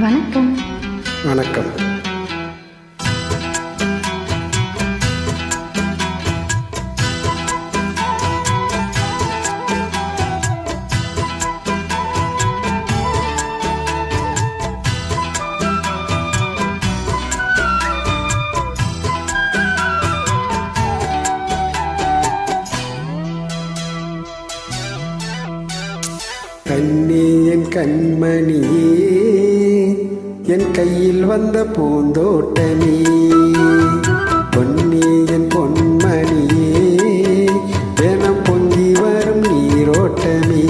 வணக்கம். வணக்கம். கண்ணே என் கண்மணியே, என் கையில் வந்த பூந்தோட்டமே, பொன்னே என் பொன்மணியே, தினம் பொங்கி வரும் நீரோட்டமே.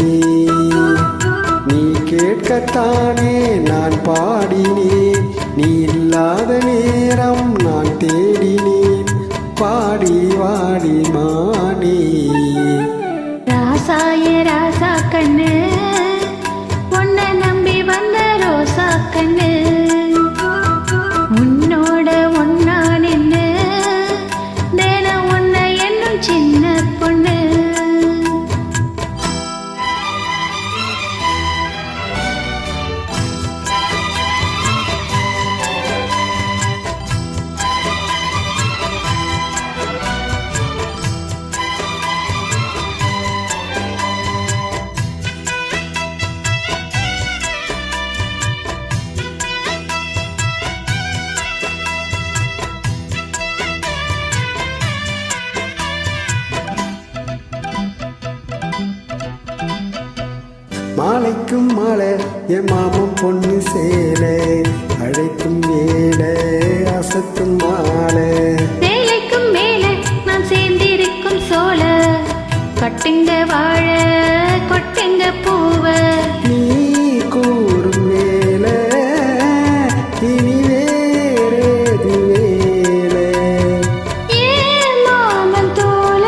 நீ கேட்கத்தானே நான் பாடினேன், நீ இல்லாத நேரம் நான் தேடினேன், பாடி வாடி மானே. ராசாய ராசா கண்ணு, உன்னை நம்பி வந்த ரோசா கண்ணு, உன்னோட ஒன்னா நின்னு தினம் உன்னை என்னும் சின்ன பொண்ணு. மாலைக்கும் மாலை என் மாமன் பொண்ணு சேலை, அழைக்கும் வேலை அசத்தும் மாலை, வேலைக்கும் மேல நான் சேர்ந்திருக்கும் சோழ, கட்டுங்க வாழ கொட்டுங்க பூவ. நீ கூறும் வேலை இனி வேறேது வேலை. ஏன் மாமன் தோல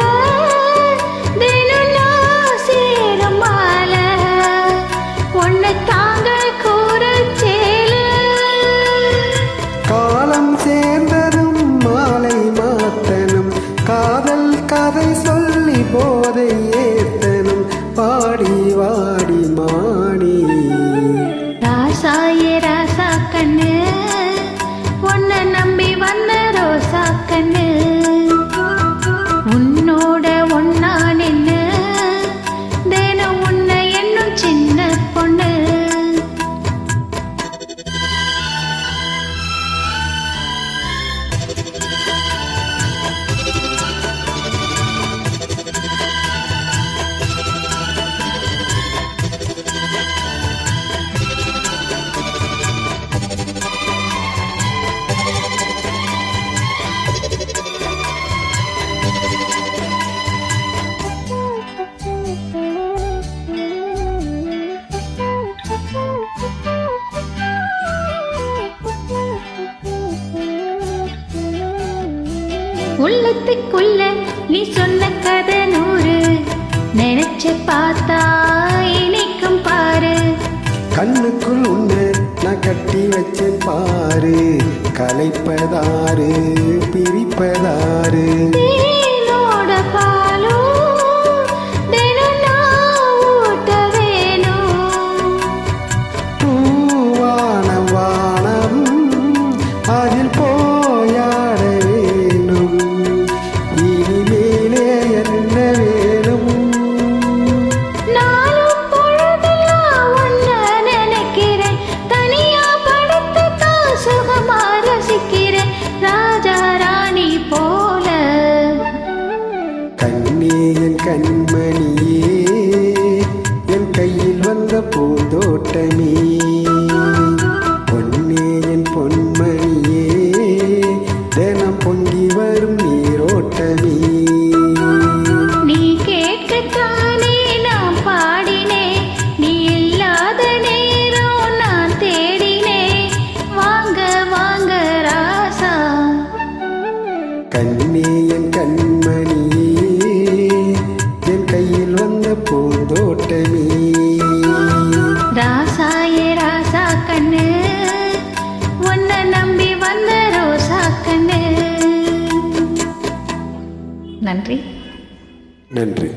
தினம் நான் சேரும் மாலை, உன்னை தாங்க கூற சேல. காலம் சேர்ந்ததும் மாலை மாத்தனும், காதல் கதை சொல்லி போதை ஏத்தனும், பாடி வாடி மாணி. ராசாயே ராசா கண்ணு, உன்னை நம்பி வந்த ரோசா கண்ணு, உன்னோட ஒன்னா நின்னு தினம் உன்னை என்னும் சின்ன பொண்ணு. உள்ளத்துக்குள்ள நீ சொன்ன கதை 100, நினைச்சு பார்த்தா இனிக்கும் பாரு. கண்ணுக்குள் உன்னை நான் கட்டி வச்சேன் பாரு, கலைப்பதாரு பிரிப்பதாரு. தேனோட பாலும் தினம் நான் ஊட்ட வேணும், பூவானம் வானம் அதில் போயாட வேணும், இனிமேலே என்ன வேணும். நானும் பொழுதெல்லாம் உன்னை நினைக்கிறேன், தனியா படுத்து தான் சுகமா ரசிக்கிறேன், ராஜா ராணி போல. கண்ணே என் கண்மணியே, என் கையில் வந்த பூந்தோட்டமே, பொன்னே என் பொன்மணியே, தினம் பொங்கி வரும் நீரோட்டமே. நீ கேட்கத்தானே நான் பாடினேன், நீ இல்லாத நேரம் நான் தேடினேன், வாங்க வாங்க ராசா. கண்ணே என் கண்மணியே, என் கையில் வந்த பூந்தோட்டமே. ராசாயே ராசா கண்ணு, உன்னை நம்பி வந்த ரோசா கண்ணு. நன்றி. நன்றி.